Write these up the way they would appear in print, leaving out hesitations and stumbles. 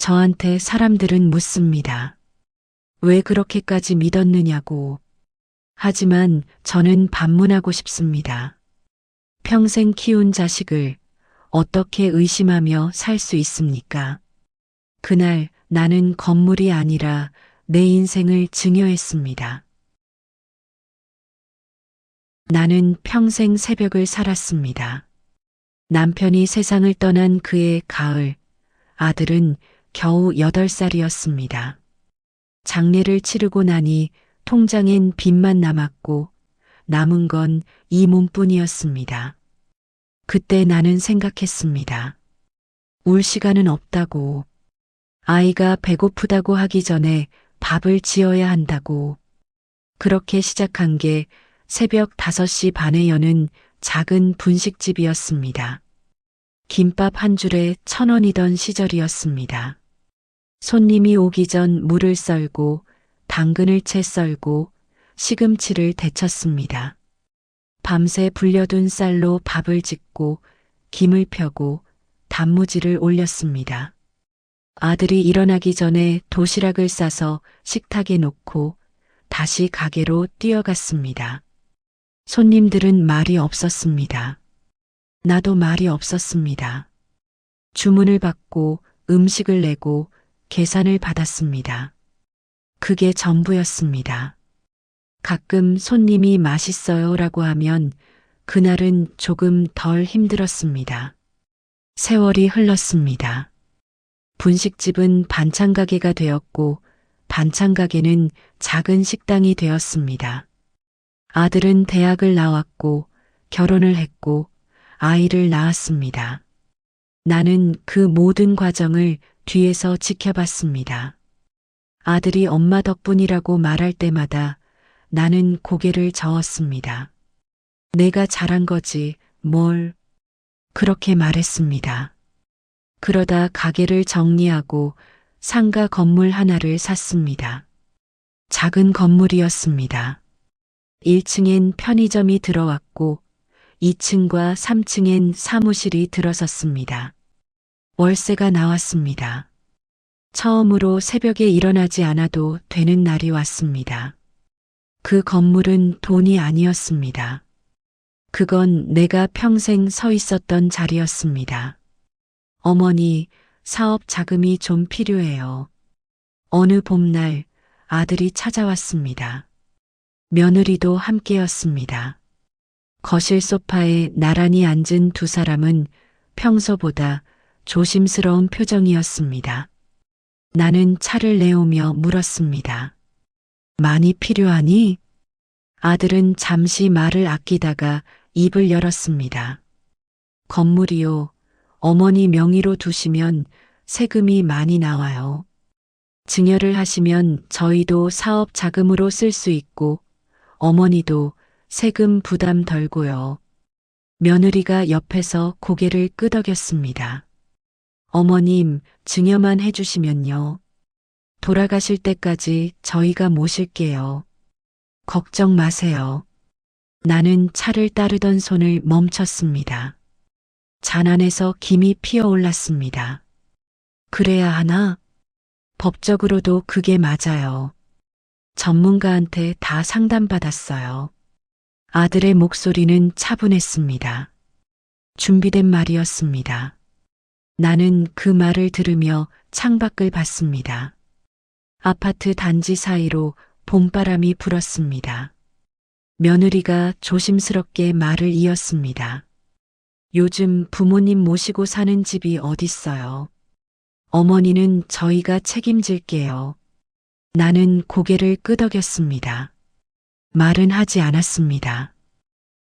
저한테 사람들은 묻습니다. 왜 그렇게까지 믿었느냐고. 하지만 저는 반문하고 싶습니다. 평생 키운 자식을 어떻게 의심하며 살 수 있습니까? 그날 나는 건물이 아니라 내 인생을 증여했습니다. 나는 평생 새벽을 살았습니다. 남편이 세상을 떠난 그해 가을, 아들은 겨우 8살이었습니다. 장례를 치르고 나니 통장엔 빚만 남았고 남은 건 이 몸뿐이었습니다. 그때 나는 생각했습니다. 울 시간은 없다고. 아이가 배고프다고 하기 전에 밥을 지어야 한다고. 그렇게 시작한 게 새벽 5시 반에 여는 작은 분식집이었습니다. 김밥 한 줄에 1,000원이던 시절이었습니다. 손님이 오기 전 물을 썰고 당근을 채 썰고 시금치를 데쳤습니다. 밤새 불려둔 쌀로 밥을 짓고 김을 펴고 단무지를 올렸습니다. 아들이 일어나기 전에 도시락을 싸서 식탁에 놓고 다시 가게로 뛰어갔습니다. 손님들은 말이 없었습니다. 나도 말이 없었습니다. 주문을 받고 음식을 내고 계산을 받았습니다. 그게 전부였습니다. 가끔 손님이 맛있어요라고 하면 그날은 조금 덜 힘들었습니다. 세월이 흘렀습니다. 분식집은 반찬 가게가 되었고 반찬 가게는 작은 식당이 되었습니다. 아들은 대학을 나왔고 결혼을 했고 아이를 낳았습니다. 나는 그 모든 과정을 뒤에서 지켜봤습니다. 아들이 엄마 덕분이라고 말할 때마다 나는 고개를 저었습니다. 내가 잘한 거지, 뭘. 그렇게 말했습니다. 그러다 가게를 정리하고 상가 건물 하나를 샀습니다. 작은 건물이었습니다. 1층엔 편의점이 들어왔고 2층과 3층엔 사무실이 들어섰습니다. 월세가 나왔습니다. 처음으로 새벽에 일어나지 않아도 되는 날이 왔습니다. 그 건물은 돈이 아니었습니다. 그건 내가 평생 서 있었던 자리였습니다. 어머니, 사업 자금이 좀 필요해요. 어느 봄날 아들이 찾아왔습니다. 며느리도 함께였습니다. 거실 소파에 나란히 앉은 두 사람은 평소보다 조심스러운 표정이었습니다. 나는 차를 내오며 물었습니다. 많이 필요하니? 아들은 잠시 말을 아끼다가 입을 열었습니다. 건물이요. 어머니 명의로 두시면 세금이 많이 나와요. 증여를 하시면 저희도 사업 자금으로 쓸 수 있고 어머니도 세금 부담 덜고요. 며느리가 옆에서 고개를 끄덕였습니다. 어머님, 증여만 해주시면요. 돌아가실 때까지 저희가 모실게요. 걱정 마세요. 나는 차를 따르던 손을 멈췄습니다. 잔 안에서 김이 피어올랐습니다. 그래야 하나? 법적으로도 그게 맞아요. 전문가한테 다 상담받았어요. 아들의 목소리는 차분했습니다. 준비된 말이었습니다. 나는 그 말을 들으며 창밖을 봤습니다. 아파트 단지 사이로 봄바람이 불었습니다. 며느리가 조심스럽게 말을 이었습니다. 요즘 부모님 모시고 사는 집이 어딨어요. 어머니는 저희가 책임질게요. 나는 고개를 끄덕였습니다. 말은 하지 않았습니다.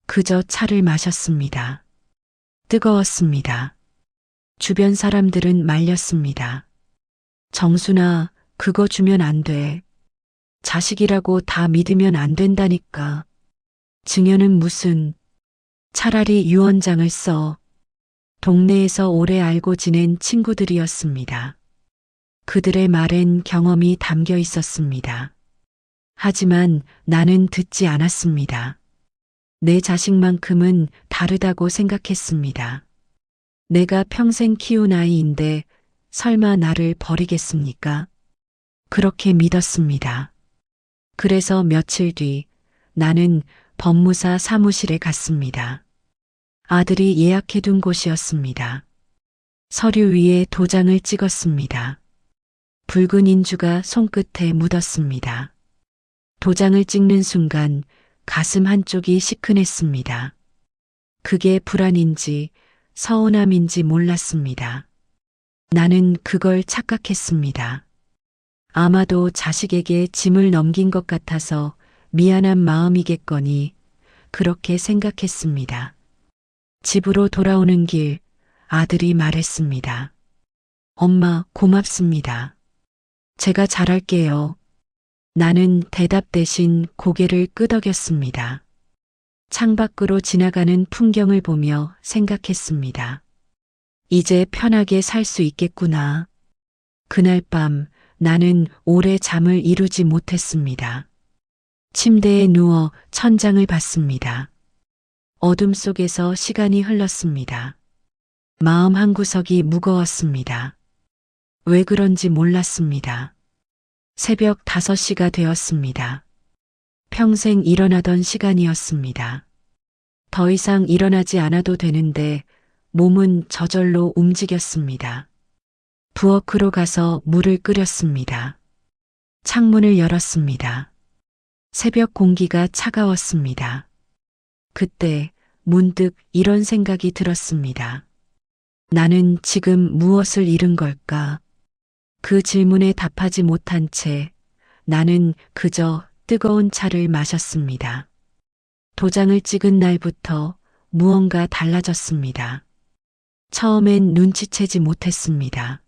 그저 차를 마셨습니다. 뜨거웠습니다. 주변 사람들은 말렸습니다. 정순아, 그거 주면 안 돼. 자식이라고 다 믿으면 안 된다니까. 증여는 무슨. 차라리 유언장을 써. 동네에서 오래 알고 지낸 친구들이었습니다. 그들의 말엔 경험이 담겨 있었습니다. 하지만 나는 듣지 않았습니다. 내 자식만큼은 다르다고 생각했습니다. 내가 평생 키운 아이인데 설마 나를 버리겠습니까? 그렇게 믿었습니다. 그래서 며칠 뒤 나는 법무사 사무실에 갔습니다. 아들이 예약해둔 곳이었습니다. 서류 위에 도장을 찍었습니다. 붉은 인주가 손끝에 묻었습니다. 도장을 찍는 순간 가슴 한쪽이 시큰했습니다. 그게 불안인지 서운함인지 몰랐습니다. 나는 그걸 착각했습니다. 아마도 자식에게 짐을 넘긴 것 같아서 미안한 마음이겠거니 그렇게 생각했습니다. 집으로 돌아오는 길 아들이 말했습니다. 엄마, 고맙습니다. 제가 잘할게요. 나는 대답 대신 고개를 끄덕였습니다. 창밖으로 지나가는 풍경을 보며 생각했습니다. 이제 편하게 살 수 있겠구나. 그날 밤 나는 오래 잠을 이루지 못했습니다. 침대에 누워 천장을 봤습니다. 어둠 속에서 시간이 흘렀습니다. 마음 한구석이 무거웠습니다. 왜 그런지 몰랐습니다. 새벽 5시가 되었습니다. 평생 일어나던 시간이었습니다. 더 이상 일어나지 않아도 되는데 몸은 저절로 움직였습니다. 부엌으로 가서 물을 끓였습니다. 창문을 열었습니다. 새벽 공기가 차가웠습니다. 그때 문득 이런 생각이 들었습니다. 나는 지금 무엇을 잃은 걸까? 그 질문에 답하지 못한 채 나는 그저 뜨거운 차를 마셨습니다. 도장을 찍은 날부터 무언가 달라졌습니다. 처음엔 눈치채지 못했습니다.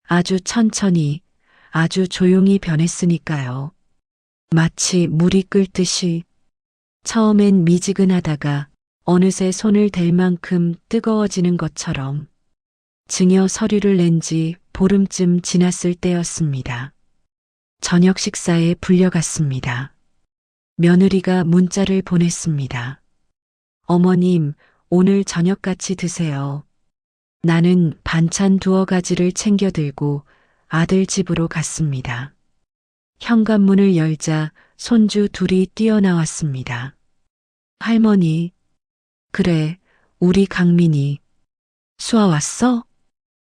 아주 천천히, 아주 조용히 변했으니까요. 마치 물이 끓듯이 처음엔 미지근하다가 어느새 손을 댈 만큼 뜨거워지는 것처럼 증여 서류를 낸 지 보름쯤 지났을 때였습니다. 저녁 식사에 불려갔습니다. 며느리가 문자를 보냈습니다. 어머님, 오늘 저녁 같이 드세요. 나는 반찬 2가지를 챙겨 들고 아들 집으로 갔습니다. 현관문을 열자 손주 둘이 뛰어나왔습니다. 할머니, 그래, 우리 강민이. 수아 왔어?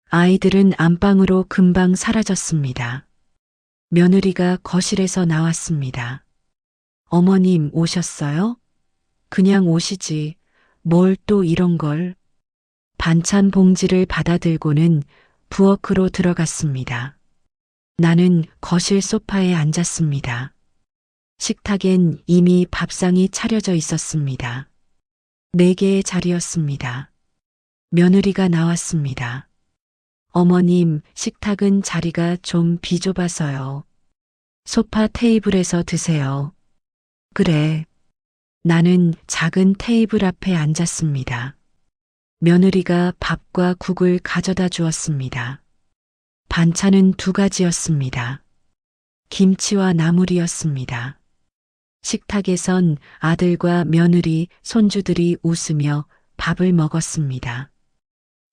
아이들은 안방으로 금방 사라졌습니다. 며느리가 거실에서 나왔습니다. 어머님 오셨어요? 그냥 오시지. 뭘 또 이런 걸. 반찬 봉지를 받아들고는 부엌으로 들어갔습니다. 나는 거실 소파에 앉았습니다. 식탁엔 이미 밥상이 차려져 있었습니다. 4개의 자리였습니다. 며느리가 나왔습니다. 어머님, 식탁은 자리가 좀 비좁아서요. 소파 테이블에서 드세요. 그래. 나는 작은 테이블 앞에 앉았습니다. 며느리가 밥과 국을 가져다 주었습니다. 반찬은 2가지였습니다. 김치와 나물이었습니다. 식탁에선 아들과 며느리, 손주들이 웃으며 밥을 먹었습니다.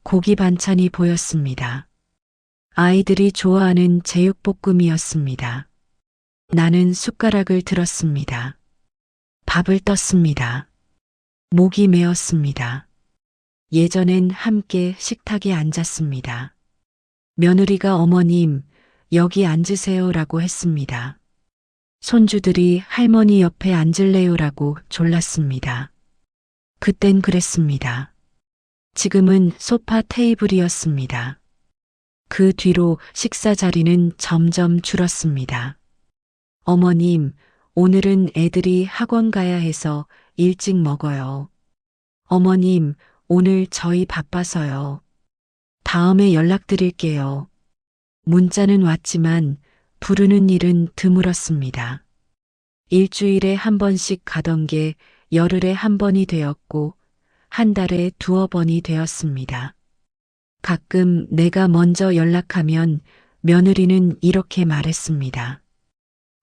고기 반찬이 보였습니다. 아이들이 좋아하는 제육볶음이었습니다. 나는 숟가락을 들었습니다. 밥을 떴습니다. 목이 메었습니다. 예전엔 함께 식탁에 앉았습니다. 며느리가 어머님, 여기 앉으세요라고 했습니다. 손주들이 할머니 옆에 앉을래요라고 졸랐습니다. 그땐 그랬습니다. 지금은 소파 테이블이었습니다. 그 뒤로 식사 자리는 점점 줄었습니다. 어머님, 오늘은 애들이 학원 가야 해서 일찍 먹어요. 어머님, 오늘 저희 바빠서요. 다음에 연락드릴게요. 문자는 왔지만 부르는 일은 드물었습니다. 일주일에 1번씩 가던 게 열흘에 1번이 되었고 한 달에 2번이 되었습니다. 가끔 내가 먼저 연락하면 며느리는 이렇게 말했습니다.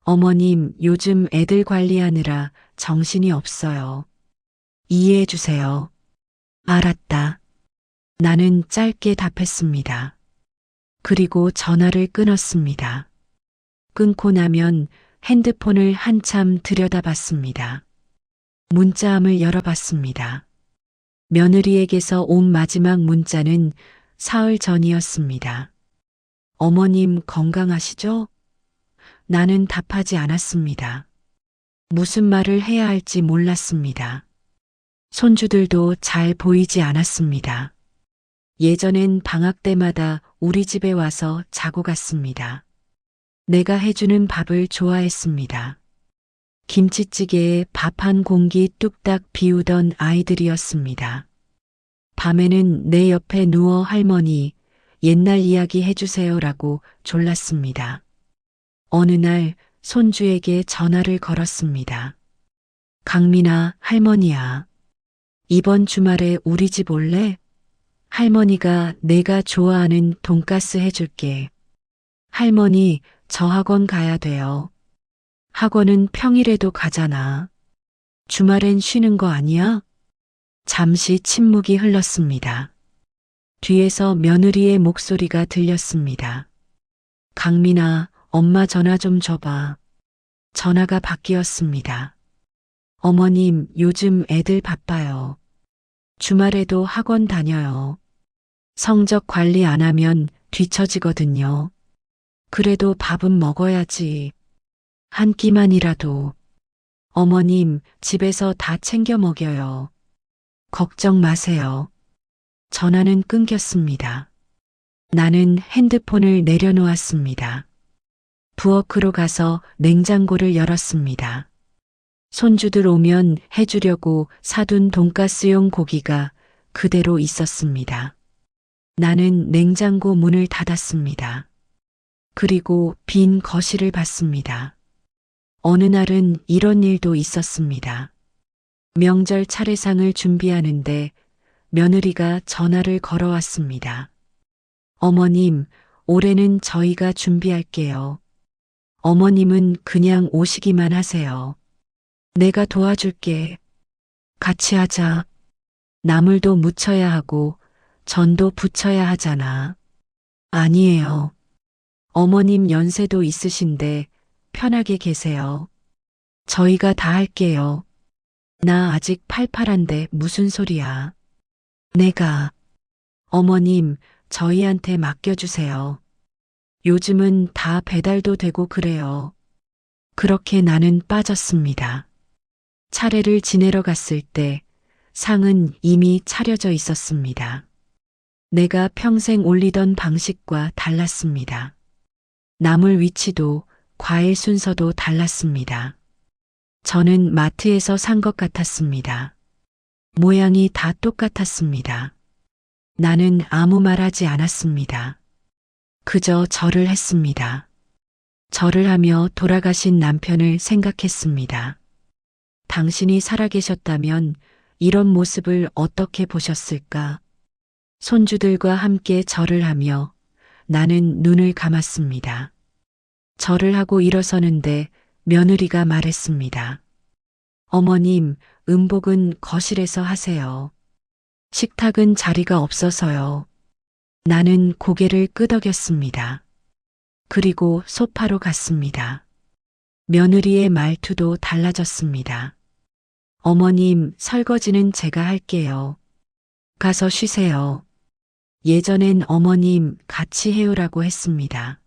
어머님, 요즘 애들 관리하느라 정신이 없어요. 이해해 주세요. 알았다. 나는 짧게 답했습니다. 그리고 전화를 끊었습니다. 끊고 나면 핸드폰을 한참 들여다봤습니다. 문자함을 열어봤습니다. 며느리에게서 온 마지막 문자는 사흘 전이었습니다. 어머님 건강하시죠? 나는 답하지 않았습니다. 무슨 말을 해야 할지 몰랐습니다. 손주들도 잘 보이지 않았습니다. 예전엔 방학 때마다 우리 집에 와서 자고 갔습니다. 내가 해주는 밥을 좋아했습니다. 김치찌개에 밥 한 공기 뚝딱 비우던 아이들이었습니다. 밤에는 내 옆에 누워 할머니 옛날 이야기 해주세요라고 졸랐습니다. 어느 날 손주에게 전화를 걸었습니다. 강민아, 할머니야. 이번 주말에 우리 집 올래? 할머니가 내가 좋아하는 돈가스 해줄게. 할머니, 저 학원 가야 돼요. 학원은 평일에도 가잖아. 주말엔 쉬는 거 아니야? 잠시 침묵이 흘렀습니다. 뒤에서 며느리의 목소리가 들렸습니다. 강민아, 엄마 전화 좀 줘봐. 전화가 바뀌었습니다. 어머님, 요즘 애들 바빠요. 주말에도 학원 다녀요. 성적 관리 안 하면 뒤처지거든요. 그래도 밥은 먹어야지. 한 끼만이라도. 어머님, 집에서 다 챙겨 먹여요. 걱정 마세요. 전화는 끊겼습니다. 나는 핸드폰을 내려놓았습니다. 부엌으로 가서 냉장고를 열었습니다. 손주들 오면 해주려고 사둔 돈가스용 고기가 그대로 있었습니다. 나는 냉장고 문을 닫았습니다. 그리고 빈 거실을 봤습니다. 어느 날은 이런 일도 있었습니다. 명절 차례상을 준비하는데 며느리가 전화를 걸어왔습니다. 어머님, 올해는 저희가 준비할게요. 어머님은 그냥 오시기만 하세요. 내가 도와줄게. 같이 하자. 나물도 무쳐야 하고 전도 부쳐야 하잖아. 아니에요. 어머님 연세도 있으신데 편하게 계세요. 저희가 다 할게요. 나 아직 팔팔한데 무슨 소리야. 내가. 어머님, 저희한테 맡겨주세요. 요즘은 다 배달도 되고 그래요. 그렇게 나는 빠졌습니다. 차례를 지내러 갔을 때 상은 이미 차려져 있었습니다. 내가 평생 올리던 방식과 달랐습니다. 나물 위치도 과일 순서도 달랐습니다. 저는 마트에서 산 것 같았습니다. 모양이 다 똑같았습니다. 나는 아무 말 하지 않았습니다. 그저 절을 했습니다. 절을 하며 돌아가신 남편을 생각했습니다. 당신이 살아계셨다면 이런 모습을 어떻게 보셨을까? 손주들과 함께 절을 하며 나는 눈을 감았습니다. 절을 하고 일어서는데 며느리가 말했습니다. 어머님, 음복은 거실에서 하세요. 식탁은 자리가 없어서요. 나는 고개를 끄덕였습니다. 그리고 소파로 갔습니다. 며느리의 말투도 달라졌습니다. 어머님, 설거지는 제가 할게요. 가서 쉬세요. 예전엔 어머님 같이 해요라고 했습니다.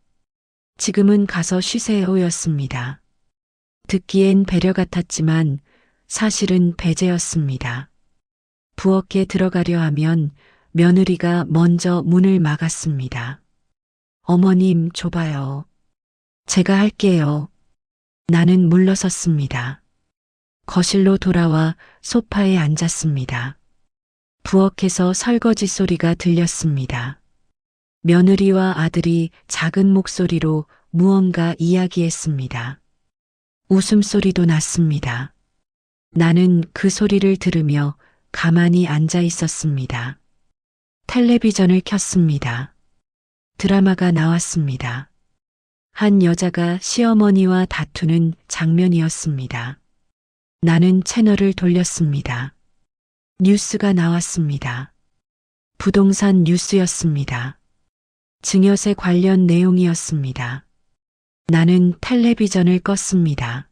지금은 가서 쉬세요였습니다. 듣기엔 배려 같았지만 사실은 배제였습니다. 부엌에 들어가려 하면 며느리가 먼저 문을 막았습니다. 어머님, 좁아요. 제가 할게요. 나는 물러섰습니다. 거실로 돌아와 소파에 앉았습니다. 부엌에서 설거지 소리가 들렸습니다. 며느리와 아들이 작은 목소리로 무언가 이야기했습니다. 웃음소리도 났습니다. 나는 그 소리를 들으며 가만히 앉아 있었습니다. 텔레비전을 켰습니다. 드라마가 나왔습니다. 한 여자가 시어머니와 다투는 장면이었습니다. 나는 채널을 돌렸습니다. 뉴스가 나왔습니다. 부동산 뉴스였습니다. 증여세 관련 내용이었습니다. 나는 텔레비전을 껐습니다.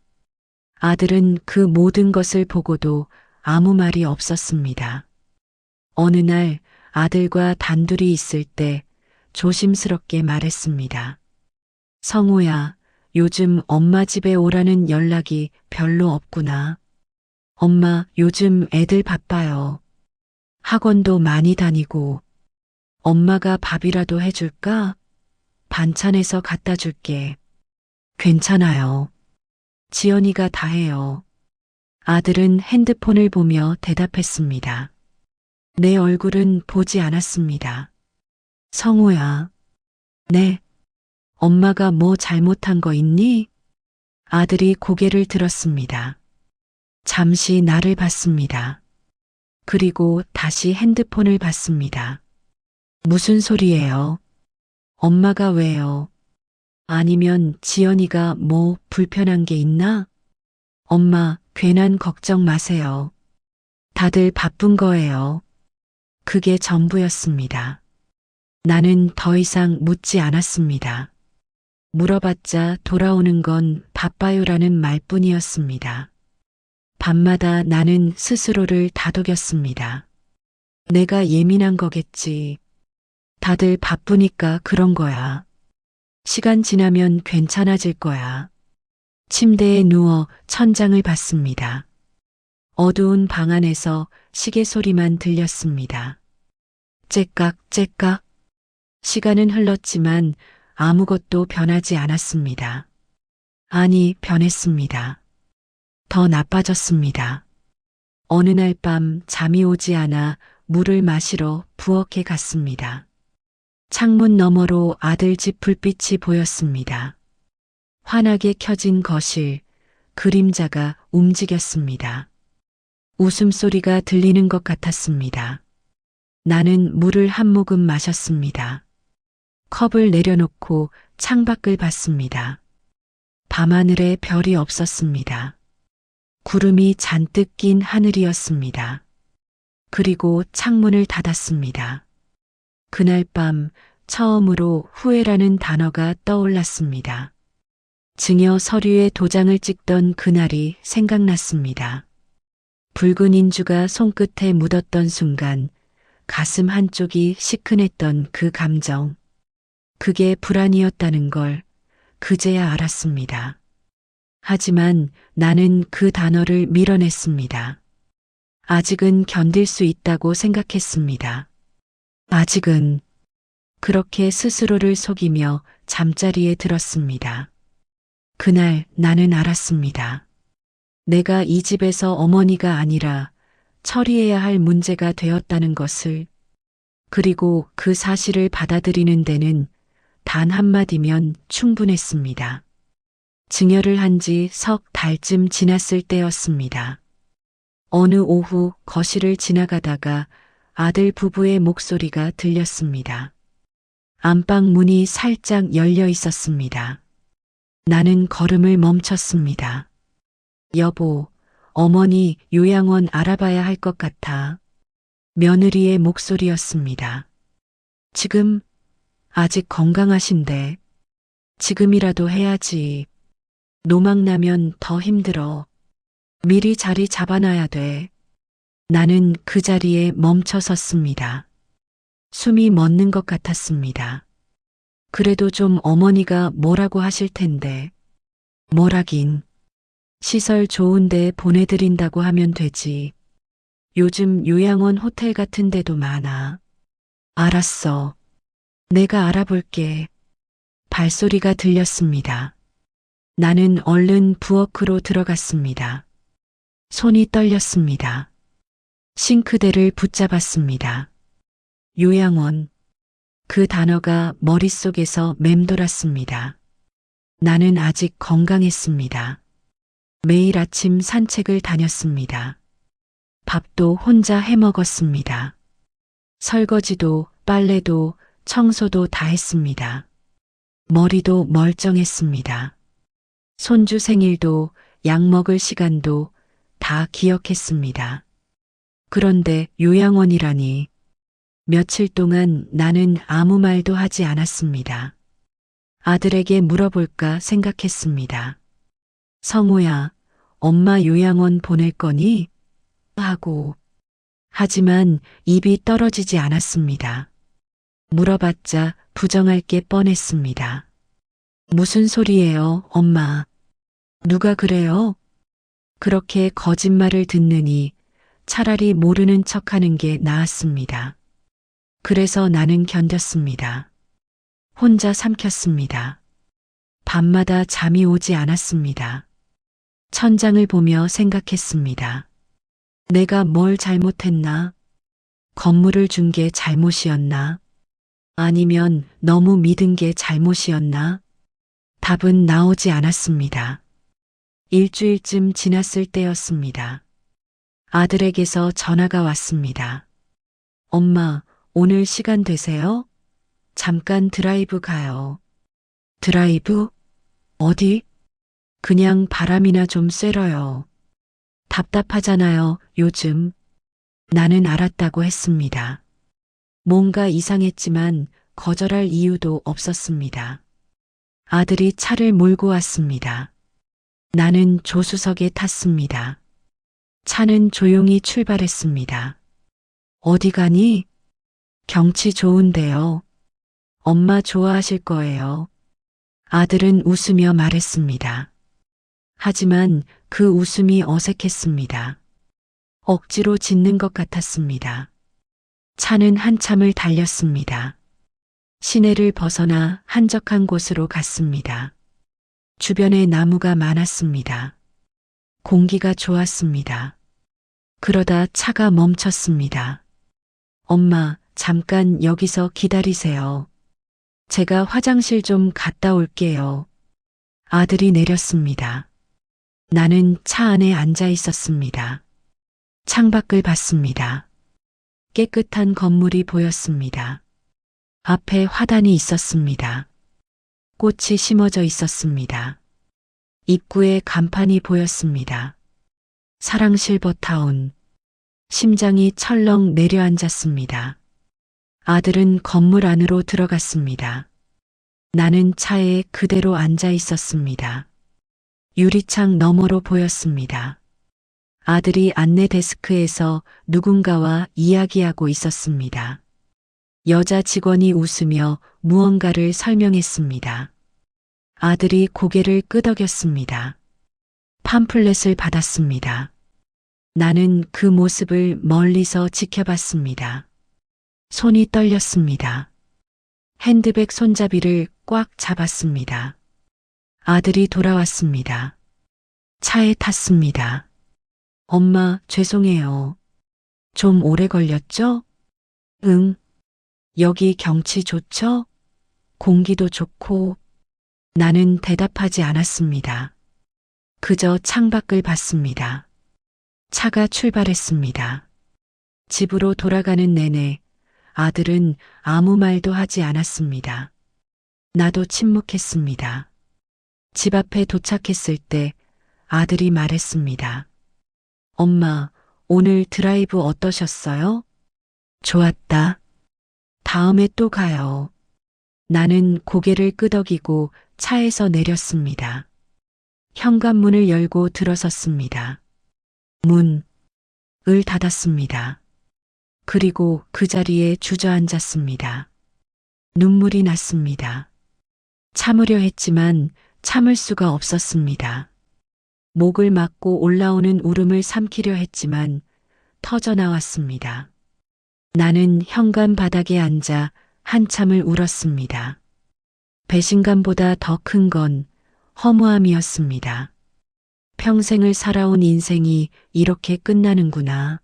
아들은 그 모든 것을 보고도 아무 말이 없었습니다. 어느 날 아들과 단둘이 있을 때 조심스럽게 말했습니다. 성우야, 요즘 엄마 집에 오라는 연락이 별로 없구나. 엄마, 요즘 애들 바빠요. 학원도 많이 다니고. 엄마가 밥이라도 해줄까? 반찬해서 갖다 줄게. 괜찮아요. 지연이가 다 해요. 아들은 핸드폰을 보며 대답했습니다. 내 얼굴은 보지 않았습니다. 성우야. 네. 엄마가 뭐 잘못한 거 있니? 아들이 고개를 들었습니다. 잠시 나를 봤습니다. 그리고 다시 핸드폰을 봤습니다. 무슨 소리예요? 엄마가 왜요? 아니면 지연이가 뭐 불편한 게 있나? 엄마, 괜한 걱정 마세요. 다들 바쁜 거예요. 그게 전부였습니다. 나는 더 이상 묻지 않았습니다. 물어봤자 돌아오는 건 바빠요라는 말뿐이었습니다. 밤마다 나는 스스로를 다독였습니다. 내가 예민한 거겠지. 다들 바쁘니까 그런 거야. 시간 지나면 괜찮아질 거야. 침대에 누워 천장을 봤습니다. 어두운 방 안에서 시계 소리만 들렸습니다. 째깍 째깍. 시간은 흘렀지만 아무것도 변하지 않았습니다. 아니, 변했습니다. 더 나빠졌습니다. 어느 날 밤 잠이 오지 않아 물을 마시러 부엌에 갔습니다. 창문 너머로 아들 집 불빛이 보였습니다. 환하게 켜진 거실, 그림자가 움직였습니다. 웃음소리가 들리는 것 같았습니다. 나는 물을 한 모금 마셨습니다. 컵을 내려놓고 창밖을 봤습니다. 밤하늘에 별이 없었습니다. 구름이 잔뜩 낀 하늘이었습니다. 그리고 창문을 닫았습니다. 그날 밤 처음으로 후회라는 단어가 떠올랐습니다. 증여 서류에 도장을 찍던 그날이 생각났습니다. 붉은 인주가 손끝에 묻었던 순간 가슴 한쪽이 시큰했던 그 감정. 그게 불안이었다는 걸 그제야 알았습니다. 하지만 나는 그 단어를 밀어냈습니다. 아직은 견딜 수 있다고 생각했습니다. 아직은. 그렇게 스스로를 속이며 잠자리에 들었습니다. 그날 나는 알았습니다. 내가 이 집에서 어머니가 아니라 처리해야 할 문제가 되었다는 것을. 그리고 그 사실을 받아들이는 데는 단 한마디면 충분했습니다. 증여를 한 지 석 달쯤 지났을 때였습니다. 어느 오후 거실을 지나가다가 아들 부부의 목소리가 들렸습니다. 안방 문이 살짝 열려 있었습니다. 나는 걸음을 멈췄습니다. 여보, 어머니 요양원 알아봐야 할 것 같아. 며느리의 목소리였습니다. 지금 아직 건강하신데 지금이라도 해야지. 노망나면 더 힘들어. 미리 자리 잡아놔야 돼. 나는 그 자리에 멈춰 섰습니다. 숨이 멎는 것 같았습니다. 그래도 좀 어머니가 뭐라고 하실 텐데. 뭐라긴. 시설 좋은 데 보내드린다고 하면 되지. 요즘 요양원 호텔 같은 데도 많아. 알았어. 내가 알아볼게. 발소리가 들렸습니다. 나는 얼른 부엌으로 들어갔습니다. 손이 떨렸습니다. 싱크대를 붙잡았습니다. 요양원. 그 단어가 머릿속에서 맴돌았습니다. 나는 아직 건강했습니다. 매일 아침 산책을 다녔습니다. 밥도 혼자 해 먹었습니다. 설거지도 빨래도 청소도 다 했습니다. 머리도 멀쩡했습니다. 손주 생일도 약 먹을 시간도 다 기억했습니다. 그런데 요양원이라니. 며칠 동안 나는 아무 말도 하지 않았습니다. 아들에게 물어볼까 생각했습니다. 성호야, 엄마 요양원 보낼 거니? 하고. 하지만 입이 떨어지지 않았습니다. 물어봤자 부정할 게 뻔했습니다. 무슨 소리예요, 엄마? 누가 그래요? 그렇게 거짓말을 듣느니 차라리 모르는 척하는 게 나았습니다. 그래서 나는 견뎠습니다. 혼자 삼켰습니다. 밤마다 잠이 오지 않았습니다. 천장을 보며 생각했습니다. 내가 뭘 잘못했나? 건물을 준 게 잘못이었나? 아니면 너무 믿은 게 잘못이었나? 답은 나오지 않았습니다. 일주일쯤 지났을 때였습니다. 아들에게서 전화가 왔습니다. 엄마, 오늘 시간 되세요? 잠깐 드라이브 가요. 드라이브? 어디? 그냥 바람이나 좀 쐬러요. 답답하잖아요, 요즘. 나는 알았다고 했습니다. 뭔가 이상했지만 거절할 이유도 없었습니다. 아들이 차를 몰고 왔습니다. 나는 조수석에 탔습니다. 차는 조용히 출발했습니다. 어디 가니? 경치 좋은데요. 엄마 좋아하실 거예요. 아들은 웃으며 말했습니다. 하지만 그 웃음이 어색했습니다. 억지로 짓는 것 같았습니다. 차는 한참을 달렸습니다. 시내를 벗어나 한적한 곳으로 갔습니다. 주변에 나무가 많았습니다. 공기가 좋았습니다. 그러다 차가 멈췄습니다. 엄마, 잠깐 여기서 기다리세요. 제가 화장실 좀 갔다 올게요. 아들이 내렸습니다. 나는 차 안에 앉아 있었습니다. 창밖을 봤습니다. 깨끗한 건물이 보였습니다. 앞에 화단이 있었습니다. 꽃이 심어져 있었습니다. 입구에 간판이 보였습니다. 사랑 실버타운. 심장이 철렁 내려앉았습니다. 아들은 건물 안으로 들어갔습니다. 나는 차에 그대로 앉아 있었습니다. 유리창 너머로 보였습니다. 아들이 안내 데스크에서 누군가와 이야기하고 있었습니다. 여자 직원이 웃으며 무언가를 설명했습니다. 아들이 고개를 끄덕였습니다. 팜플렛을 받았습니다. 나는 그 모습을 멀리서 지켜봤습니다. 손이 떨렸습니다. 핸드백 손잡이를 꽉 잡았습니다. 아들이 돌아왔습니다. 차에 탔습니다. 엄마, 죄송해요. 좀 오래 걸렸죠? 응. 여기 경치 좋죠? 공기도 좋고. 나는 대답하지 않았습니다. 그저 창밖을 봤습니다. 차가 출발했습니다. 집으로 돌아가는 내내 아들은 아무 말도 하지 않았습니다. 나도 침묵했습니다. 집 앞에 도착했을 때 아들이 말했습니다. 엄마, 오늘 드라이브 어떠셨어요? 좋았다. 다음에 또 가요. 나는 고개를 끄덕이고 차에서 내렸습니다. 현관문을 열고 들어섰습니다. 문을 닫았습니다. 그리고 그 자리에 주저앉았습니다. 눈물이 났습니다. 참으려 했지만 참을 수가 없었습니다. 목을 막고 올라오는 울음을 삼키려 했지만 터져 나왔습니다. 나는 현관 바닥에 앉아 한참을 울었습니다. 배신감보다 더 큰 건 허무함이었습니다. 평생을 살아온 인생이 이렇게 끝나는구나.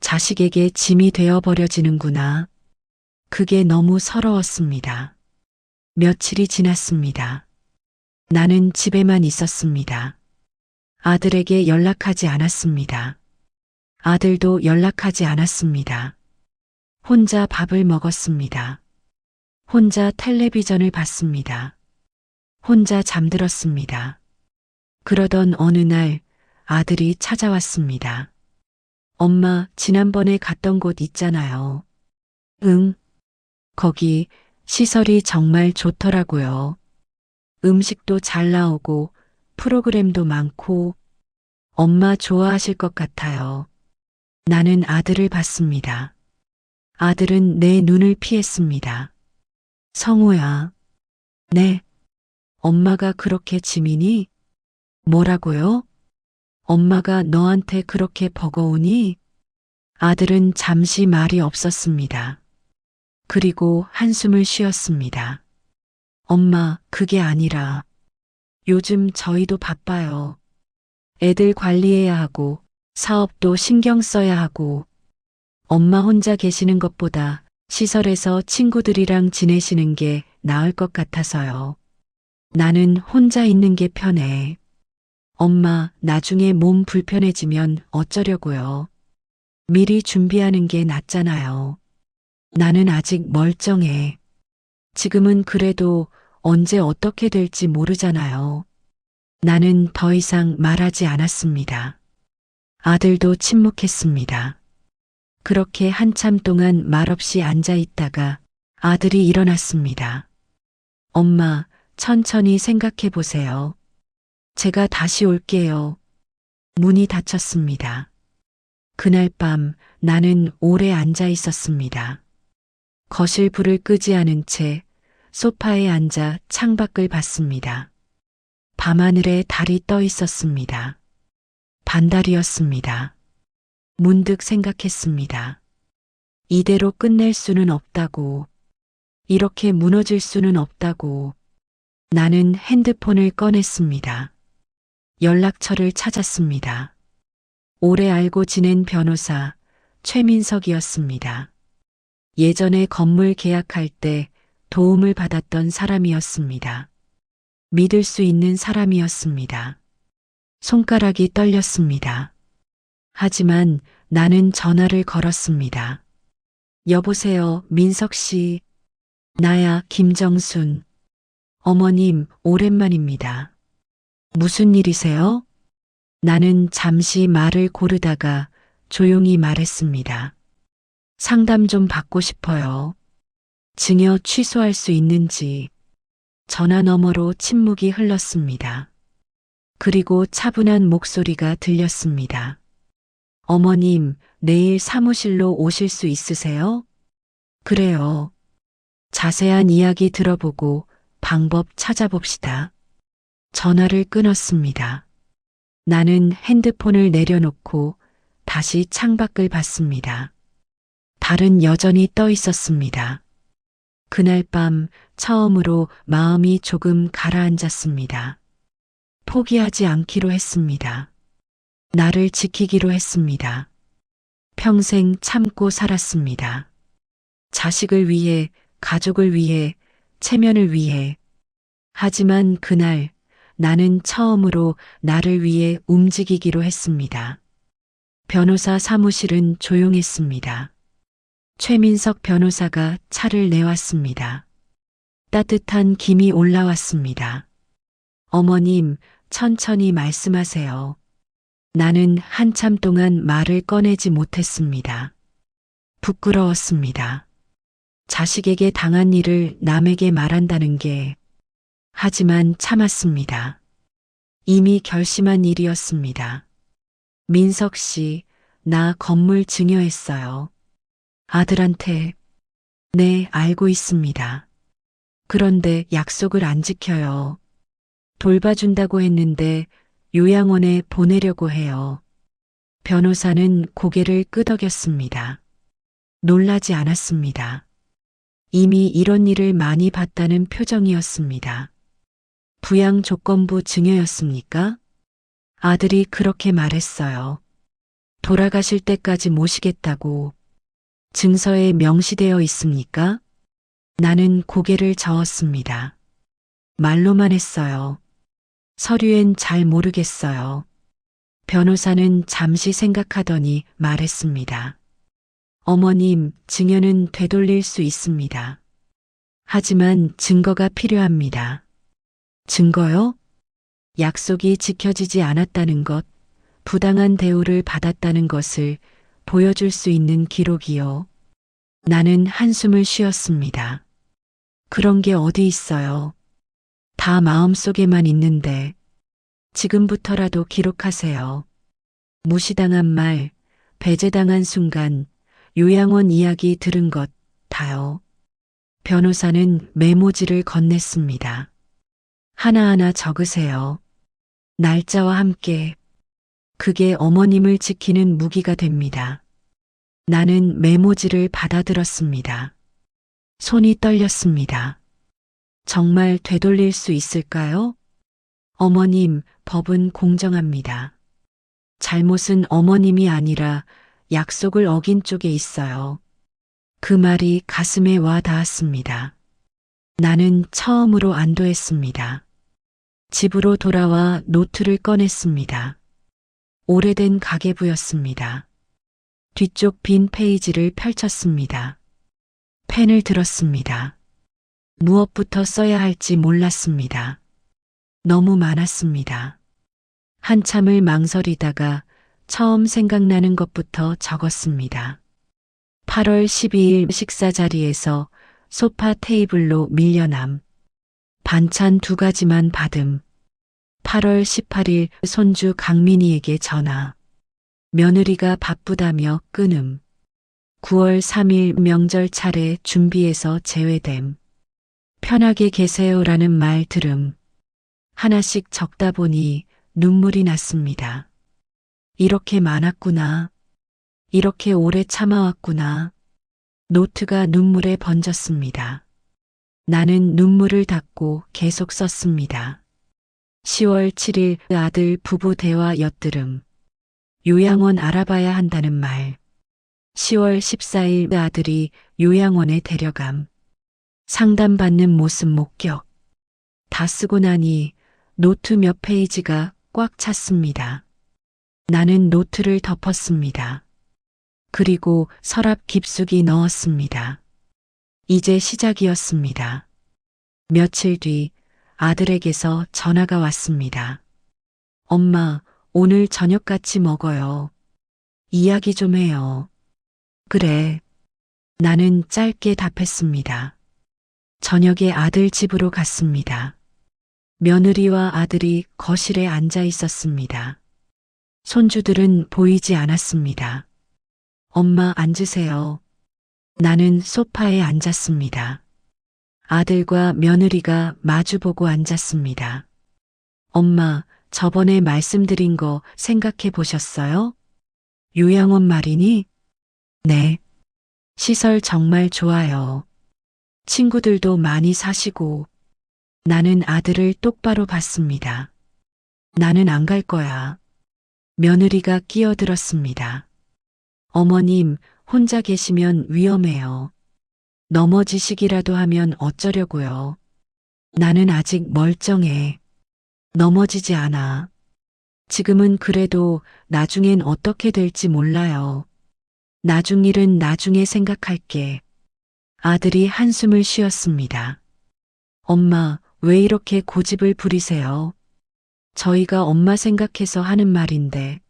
자식에게 짐이 되어버려지는구나. 그게 너무 서러웠습니다. 며칠이 지났습니다. 나는 집에만 있었습니다. 아들에게 연락하지 않았습니다. 아들도 연락하지 않았습니다. 혼자 밥을 먹었습니다. 혼자 텔레비전을 봤습니다. 혼자 잠들었습니다. 그러던 어느 날 아들이 찾아왔습니다. 엄마, 지난번에 갔던 곳 있잖아요. 응, 거기 시설이 정말 좋더라고요. 음식도 잘 나오고 프로그램도 많고 엄마 좋아하실 것 같아요. 나는 아들을 봤습니다. 아들은 내 눈을 피했습니다. 성우야. 네. 엄마가 그렇게 지민이? 뭐라고요? 엄마가 너한테 그렇게 버거우니? 아들은 잠시 말이 없었습니다. 그리고 한숨을 쉬었습니다. 엄마, 그게 아니라 요즘 저희도 바빠요. 애들 관리해야 하고 사업도 신경 써야 하고 엄마 혼자 계시는 것보다 시설에서 친구들이랑 지내시는 게 나을 것 같아서요. 나는 혼자 있는 게 편해. 엄마, 나중에 몸 불편해지면 어쩌려고요. 미리 준비하는 게 낫잖아요. 나는 아직 멀쩡해. 지금은 그래도 언제 어떻게 될지 모르잖아요. 나는 더 이상 말하지 않았습니다. 아들도 침묵했습니다. 그렇게 한참 동안 말없이 앉아 있다가 아들이 일어났습니다. 엄마, 천천히 생각해 보세요. 제가 다시 올게요. 문이 닫혔습니다. 그날 밤 나는 오래 앉아 있었습니다. 거실 불을 끄지 않은 채 소파에 앉아 창밖을 봤습니다. 밤하늘에 달이 떠 있었습니다. 반달이었습니다. 문득 생각했습니다. 이대로 끝낼 수는 없다고, 이렇게 무너질 수는 없다고. 나는 핸드폰을 꺼냈습니다. 연락처를 찾았습니다. 오래 알고 지낸 변호사 최민석이었습니다. 예전에 건물 계약할 때 도움을 받았던 사람이었습니다. 믿을 수 있는 사람이었습니다. 손가락이 떨렸습니다. 하지만 나는 전화를 걸었습니다. 여보세요, 민석 씨. 나야, 김정순. 어머님, 오랜만입니다. 무슨 일이세요? 나는 잠시 말을 고르다가 조용히 말했습니다. 상담 좀 받고 싶어요. 증여 취소할 수 있는지. 전화 너머로 침묵이 흘렀습니다. 그리고 차분한 목소리가 들렸습니다. 어머님, 내일 사무실로 오실 수 있으세요? 그래요. 자세한 이야기 들어보고 방법 찾아봅시다. 전화를 끊었습니다. 나는 핸드폰을 내려놓고 다시 창밖을 봤습니다. 달은 여전히 떠 있었습니다. 그날 밤 처음으로 마음이 조금 가라앉았습니다. 포기하지 않기로 했습니다. 나를 지키기로 했습니다. 평생 참고 살았습니다. 자식을 위해, 가족을 위해, 체면을 위해. 하지만 그날 나는 처음으로 나를 위해 움직이기로 했습니다. 변호사 사무실은 조용했습니다. 최민석 변호사가 차를 내왔습니다. 따뜻한 김이 올라왔습니다. 어머님, 천천히 말씀하세요. 나는 한참 동안 말을 꺼내지 못했습니다. 부끄러웠습니다. 자식에게 당한 일을 남에게 말한다는 게, 하지만 참았습니다. 이미 결심한 일이었습니다. 민석 씨, 나 건물 증여했어요. 아들한테. 네, 알고 있습니다. 그런데 약속을 안 지켜요. 돌봐준다고 했는데 요양원에 보내려고 해요. 변호사는 고개를 끄덕였습니다. 놀라지 않았습니다. 이미 이런 일을 많이 봤다는 표정이었습니다. 부양 조건부 증여였습니까? 아들이 그렇게 말했어요. 돌아가실 때까지 모시겠다고. 증서에 명시되어 있습니까? 나는 고개를 저었습니다. 말로만 했어요. 서류엔 잘 모르겠어요. 변호사는 잠시 생각하더니 말했습니다. 어머님, 증여는 되돌릴 수 있습니다. 하지만 증거가 필요합니다. 증거요? 약속이 지켜지지 않았다는 것, 부당한 대우를 받았다는 것을 보여줄 수 있는 기록이요. 나는 한숨을 쉬었습니다. 그런 게 어디 있어요. 다 마음속에만 있는데 지금부터라도 기록하세요. 무시당한 말, 배제당한 순간, 요양원 이야기 들은 것 다요. 변호사는 메모지를 건넸습니다. 하나하나 적으세요. 날짜와 함께. 그게 어머님을 지키는 무기가 됩니다. 나는 메모지를 받아들었습니다. 손이 떨렸습니다. 정말 되돌릴 수 있을까요? 어머님, 법은 공정합니다. 잘못은 어머님이 아니라 약속을 어긴 쪽에 있어요. 그 말이 가슴에 와 닿았습니다. 나는 처음으로 안도했습니다. 집으로 돌아와 노트를 꺼냈습니다. 오래된 가계부였습니다. 뒤쪽 빈 페이지를 펼쳤습니다. 펜을 들었습니다. 무엇부터 써야 할지 몰랐습니다. 너무 많았습니다. 한참을 망설이다가 처음 생각나는 것부터 적었습니다. 8월 12일 식사 자리에서 소파 테이블로 밀려남. 반찬 2가지만 받음. 8월 18일 손주 강민이에게 전화. 며느리가 바쁘다며 끊음. 9월 3일 명절 차례 준비해서 제외됨. 편하게 계세요라는 말 들음. 하나씩 적다 보니 눈물이 났습니다. 이렇게 많았구나. 이렇게 오래 참아왔구나. 노트가 눈물에 번졌습니다. 나는 눈물을 닦고 계속 썼습니다. 10월 7일 아들 부부 대화 엿들음. 요양원 알아봐야 한다는 말. 10월 14일 아들이 요양원에 데려감. 상담받는 모습 목격. 다 쓰고 나니 노트 몇 페이지가 꽉 찼습니다. 나는 노트를 덮었습니다. 그리고 서랍 깊숙이 넣었습니다. 이제 시작이었습니다. 며칠 뒤 아들에게서 전화가 왔습니다. 엄마, 오늘 저녁 같이 먹어요. 이야기 좀 해요. 그래. 나는 짧게 답했습니다. 저녁에 아들 집으로 갔습니다. 며느리와 아들이 거실에 앉아 있었습니다. 손주들은 보이지 않았습니다. 엄마 앉으세요. 나는 소파에 앉았습니다. 아들과 며느리가 마주보고 앉았습니다. 엄마, 저번에 말씀드린 거 생각해 보셨어요? 요양원 말이니? 네. 시설 정말 좋아요. 친구들도 많이 사시고. 나는 아들을 똑바로 봤습니다. 나는 안 갈 거야. 며느리가 끼어들었습니다. 어머님, 혼자 계시면 위험해요. 넘어지시기라도 하면 어쩌려고요. 나는 아직 멀쩡해. 넘어지지 않아. 지금은 그래도 나중엔 어떻게 될지 몰라요. 나중 일은 나중에 생각할게. 아들이 한숨을 쉬었습니다. 엄마, 왜 이렇게 고집을 부리세요? 저희가 엄마 생각해서 하는 말인데.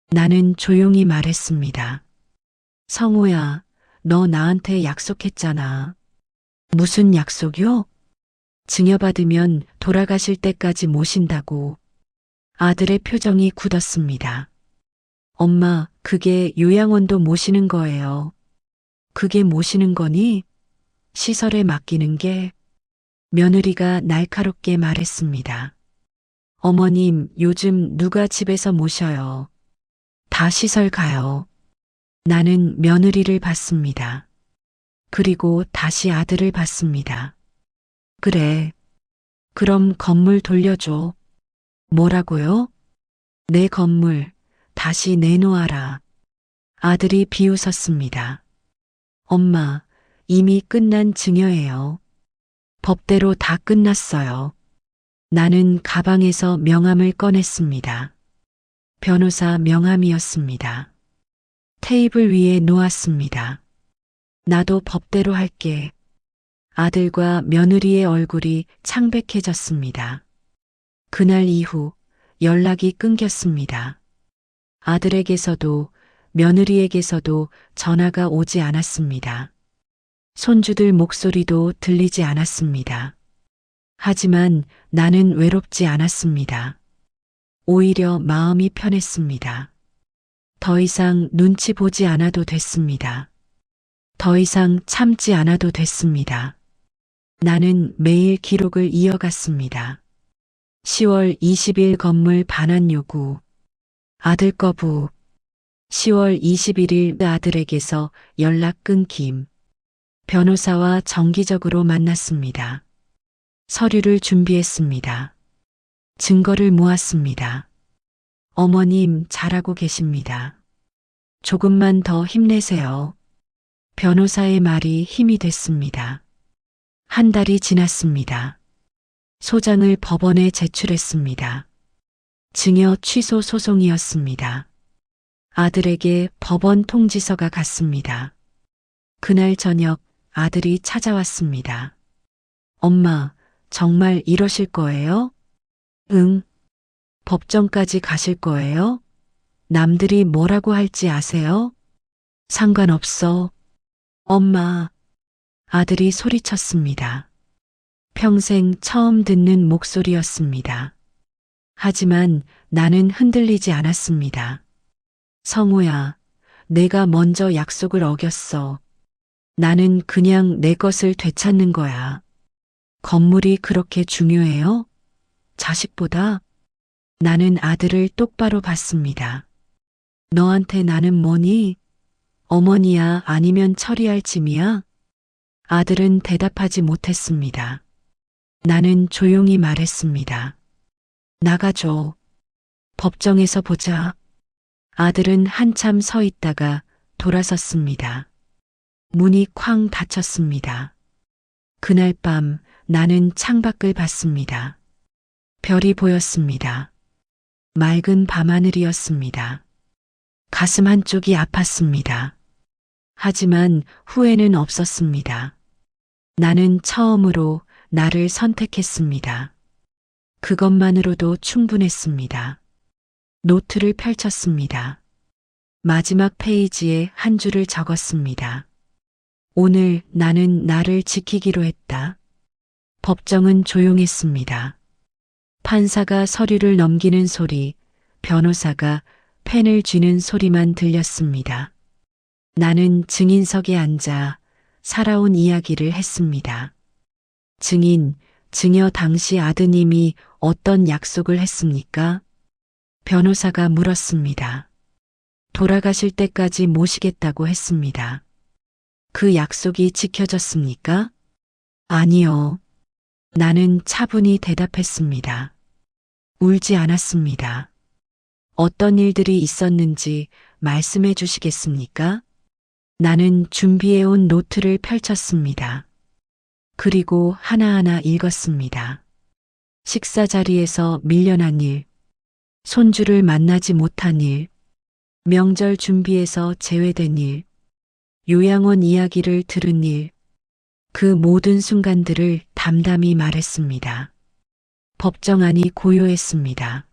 나는 조용히 말했습니다. 성우야, 너 나한테 약속했잖아. 무슨 약속이요? 증여받으면 돌아가실 때까지 모신다고. 아들의 표정이 굳었습니다. 엄마, 그게 요양원도 모시는 거예요. 그게 모시는 거니? 시설에 맡기는 게? 며느리가 날카롭게 말했습니다. 어머님, 요즘 누가 집에서 모셔요. 다 시설 가요. 나는 며느리를 봤습니다. 그리고 다시 아들을 봤습니다. 그래. 그럼 건물 돌려줘. 뭐라고요? 내 건물 다시 내놓아라. 아들이 비웃었습니다. 엄마, 이미 끝난 증여예요. 법대로 다 끝났어요. 나는 가방에서 명함을 꺼냈습니다. 변호사 명함이었습니다. 테이블 위에 놓았습니다. 나도 법대로 할게. 아들과 며느리의 얼굴이 창백해졌습니다. 그날 이후 연락이 끊겼습니다. 아들에게서도 며느리에게서도 전화가 오지 않았습니다. 손주들 목소리도 들리지 않았습니다. 하지만 나는 외롭지 않았습니다. 오히려 마음이 편했습니다. 더 이상 눈치 보지 않아도 됐습니다. 더 이상 참지 않아도 됐습니다. 나는 매일 기록을 이어갔습니다. 10월 20일 건물 반환 요구. 아들 거부. 10월 21일 아들에게서 연락 끊김. 변호사와 정기적으로 만났습니다. 서류를 준비했습니다. 증거를 모았습니다. 어머님 잘하고 계십니다. 조금만 더 힘내세요. 변호사의 말이 힘이 됐습니다. 한 달이 지났습니다. 소장을 법원에 제출했습니다. 증여 취소 소송이었습니다. 아들에게 법원 통지서가 갔습니다. 그날 저녁 아들이 찾아왔습니다. 엄마, 정말 이러실 거예요? 응. 법정까지 가실 거예요? 남들이 뭐라고 할지 아세요? 상관없어. 엄마. 아들이 소리쳤습니다. 평생 처음 듣는 목소리였습니다. 하지만 나는 흔들리지 않았습니다. 성우야, 내가 먼저 약속을 어겼어. 나는 그냥 내 것을 되찾는 거야. 건물이 그렇게 중요해요? 자식보다? 나는 아들을 똑바로 봤습니다. 너한테 나는 뭐니? 어머니야 아니면 처리할 짐이야? 아들은 대답하지 못했습니다. 나는 조용히 말했습니다. 나가줘. 법정에서 보자. 아들은 한참 서 있다가 돌아섰습니다. 문이 쾅 닫혔습니다. 그날 밤 나는 창밖을 봤습니다. 별이 보였습니다. 맑은 밤하늘이었습니다. 가슴 한쪽이 아팠습니다. 하지만 후회는 없었습니다. 나는 처음으로 나를 선택했습니다. 그것만으로도 충분했습니다. 노트를 펼쳤습니다. 마지막 페이지에 한 줄을 적었습니다. 오늘 나는 나를 지키기로 했다. 법정은 조용했습니다. 판사가 서류를 넘기는 소리, 변호사가 펜을 쥐는 소리만 들렸습니다. 나는 증인석에 앉아 살아온 이야기를 했습니다. 증인, 증여 당시 아드님이 어떤 약속을 했습니까? 변호사가 물었습니다. 돌아가실 때까지 모시겠다고 했습니다. 그 약속이 지켜졌습니까? 아니요. 나는 차분히 대답했습니다. 울지 않았습니다. 어떤 일들이 있었는지 말씀해 주시겠습니까? 나는 준비해온 노트를 펼쳤습니다. 그리고 하나하나 읽었습니다. 식사 자리에서 밀려난 일, 손주를 만나지 못한 일, 명절 준비에서 제외된 일, 요양원 이야기를 들은 일, 그 모든 순간들을 담담히 말했습니다. 법정 안이 고요했습니다.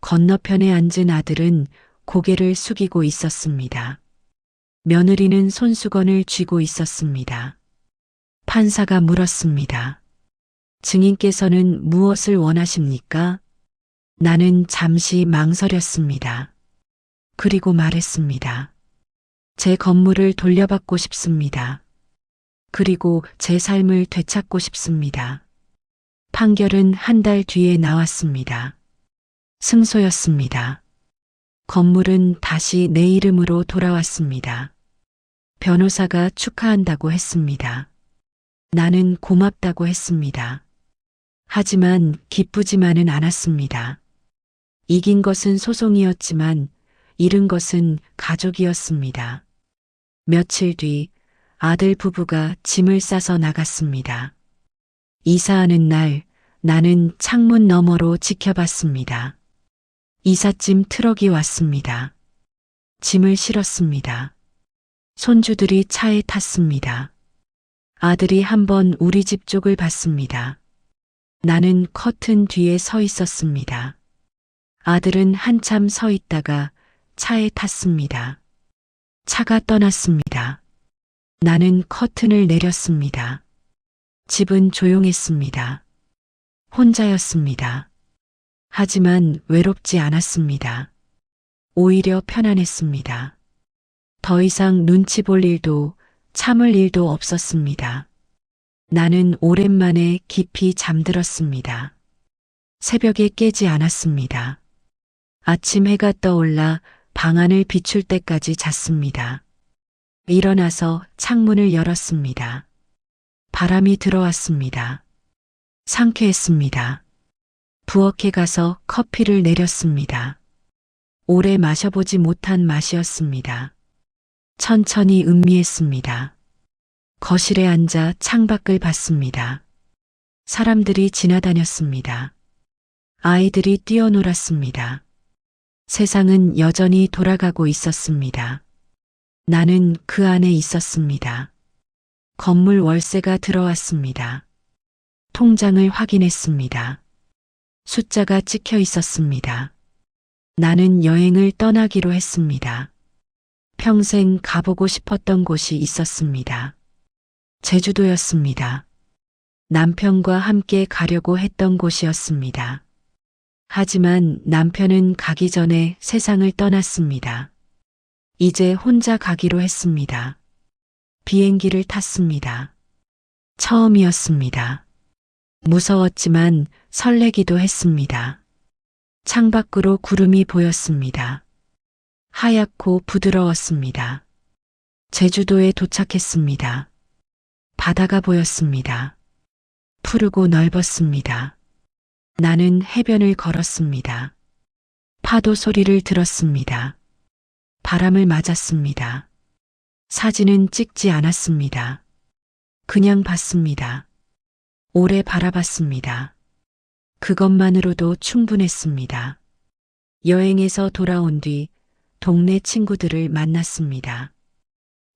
건너편에 앉은 아들은 고개를 숙이고 있었습니다. 며느리는 손수건을 쥐고 있었습니다. 판사가 물었습니다. 증인께서는 무엇을 원하십니까? 나는 잠시 망설였습니다. 그리고 말했습니다. 제 건물을 돌려받고 싶습니다. 그리고 제 삶을 되찾고 싶습니다. 판결은 한 달 뒤에 나왔습니다. 승소였습니다. 건물은 다시 내 이름으로 돌아왔습니다. 변호사가 축하한다고 했습니다. 나는 고맙다고 했습니다. 하지만 기쁘지만은 않았습니다. 이긴 것은 소송이었지만 잃은 것은 가족이었습니다. 며칠 뒤 아들 부부가 짐을 싸서 나갔습니다. 이사하는 날 나는 창문 너머로 지켜봤습니다. 이삿짐 트럭이 왔습니다. 짐을 실었습니다. 손주들이 차에 탔습니다. 아들이 한번 우리 집 쪽을 봤습니다. 나는 커튼 뒤에 서 있었습니다. 아들은 한참 서 있다가 차에 탔습니다. 차가 떠났습니다. 나는 커튼을 내렸습니다. 집은 조용했습니다. 혼자였습니다. 하지만 외롭지 않았습니다. 오히려 편안했습니다. 더 이상 눈치 볼 일도 참을 일도 없었습니다. 나는 오랜만에 깊이 잠들었습니다. 새벽에 깨지 않았습니다. 아침 해가 떠올라 방안을 비출 때까지 잤습니다. 일어나서 창문을 열었습니다. 바람이 들어왔습니다. 상쾌했습니다. 부엌에 가서 커피를 내렸습니다. 오래 마셔보지 못한 맛이었습니다. 천천히 음미했습니다. 거실에 앉아 창밖을 봤습니다. 사람들이 지나다녔습니다. 아이들이 뛰어놀았습니다. 세상은 여전히 돌아가고 있었습니다. 나는 그 안에 있었습니다. 건물 월세가 들어왔습니다. 통장을 확인했습니다. 숫자가 찍혀 있었습니다. 나는 여행을 떠나기로 했습니다. 평생 가보고 싶었던 곳이 있었습니다. 제주도였습니다. 남편과 함께 가려고 했던 곳이었습니다. 하지만 남편은 가기 전에 세상을 떠났습니다. 이제 혼자 가기로 했습니다. 비행기를 탔습니다. 처음이었습니다. 무서웠지만 설레기도 했습니다. 창밖으로 구름이 보였습니다. 하얗고 부드러웠습니다. 제주도에 도착했습니다. 바다가 보였습니다. 푸르고 넓었습니다. 나는 해변을 걸었습니다. 파도 소리를 들었습니다. 바람을 맞았습니다. 사진은 찍지 않았습니다. 그냥 봤습니다. 오래 바라봤습니다. 그것만으로도 충분했습니다. 여행에서 돌아온 뒤 동네 친구들을 만났습니다.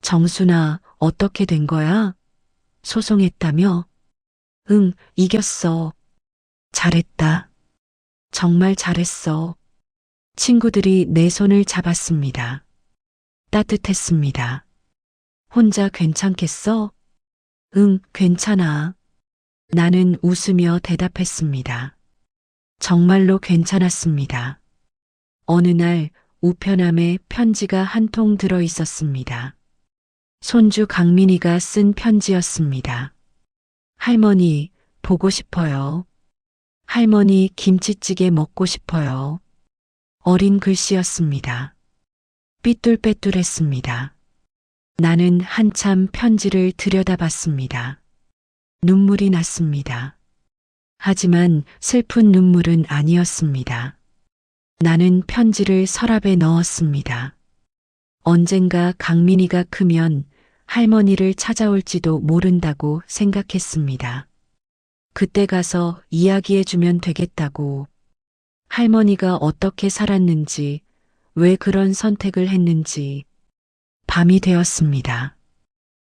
정순아, 어떻게 된 거야? 소송했다며? 응, 이겼어. 잘했다. 정말 잘했어. 친구들이 내 손을 잡았습니다. 따뜻했습니다. 혼자 괜찮겠어? 응, 괜찮아. 나는 웃으며 대답했습니다. 정말로 괜찮았습니다. 어느 날 우편함에 편지가 한 통 들어 있었습니다. 손주 강민이가 쓴 편지였습니다. 할머니, 보고 싶어요. 할머니, 김치찌개 먹고 싶어요. 어린 글씨였습니다. 삐뚤빼뚤했습니다. 나는 한참 편지를 들여다봤습니다. 눈물이 났습니다. 하지만 슬픈 눈물은 아니었습니다. 나는 편지를 서랍에 넣었습니다. 언젠가 강민이가 크면 할머니를 찾아올지도 모른다고 생각했습니다. 그때 가서 이야기해주면 되겠다고. 할머니가 어떻게 살았는지, 왜 그런 선택을 했는지. 밤이 되었습니다.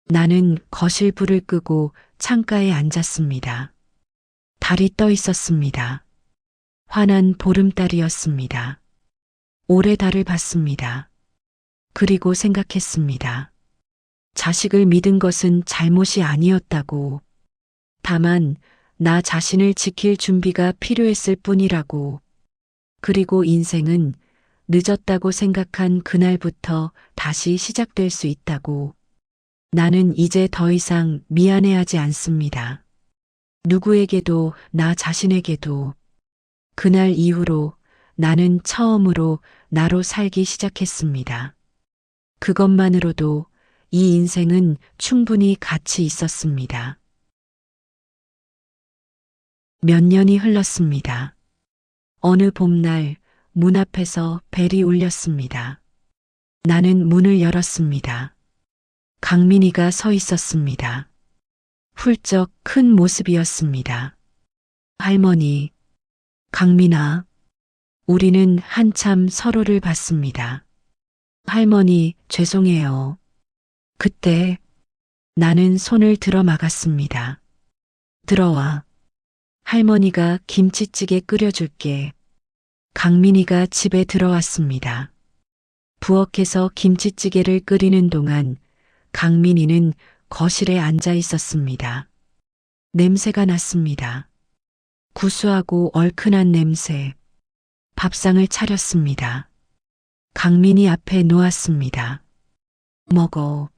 나는 거실 불을 끄고 창가에 앉았습니다. 달이 떠 있었습니다. 환한 보름달이었습니다. 오래 달을 봤습니다. 그리고 생각했습니다. 자식을 믿은 것은 잘못이 아니었다고. 다만 나 자신을 지킬 준비가 필요했을 뿐이라고. 그리고 인생은 늦었다고 생각한 그날부터 다시 시작될 수 있다고. 나는 이제 더 이상 미안해하지 않습니다. 누구에게도, 나 자신에게도. 그날 이후로 나는 처음으로 나로 살기 시작했습니다. 그것만으로도 이 인생은 충분히 가치 있었습니다. 몇 년이 흘렀습니다. 어느 봄날 문 앞에서 벨이 울렸습니다. 나는 문을 열었습니다. 강민이가 서 있었습니다. 훌쩍 큰 모습이었습니다. 할머니, 강민아, 우리는 한참 서로를 봤습니다. 할머니, 죄송해요. 그때 나는 손을 들어 막았습니다. 들어와. 할머니가 김치찌개 끓여줄게. 강민이가 집에 들어왔습니다. 부엌에서 김치찌개를 끓이는 동안 강민이는 거실에 앉아 있었습니다. 냄새가 났습니다. 구수하고 얼큰한 냄새. 밥상을 차렸습니다. 강민이 앞에 놓았습니다. 먹어.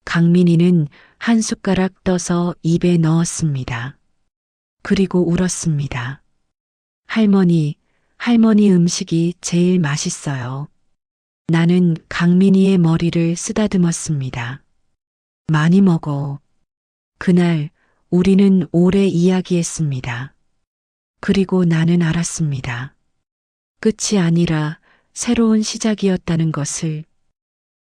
강민이는 한 숟가락 떠서 입에 넣었습니다. 그리고 울었습니다. 할머니 음식이 제일 맛있어요. 나는 강민이의 머리를 쓰다듬었습니다. 많이 먹어. 그날 우리는 오래 이야기했습니다. 그리고 나는 알았습니다. 끝이 아니라 새로운 시작이었다는 것을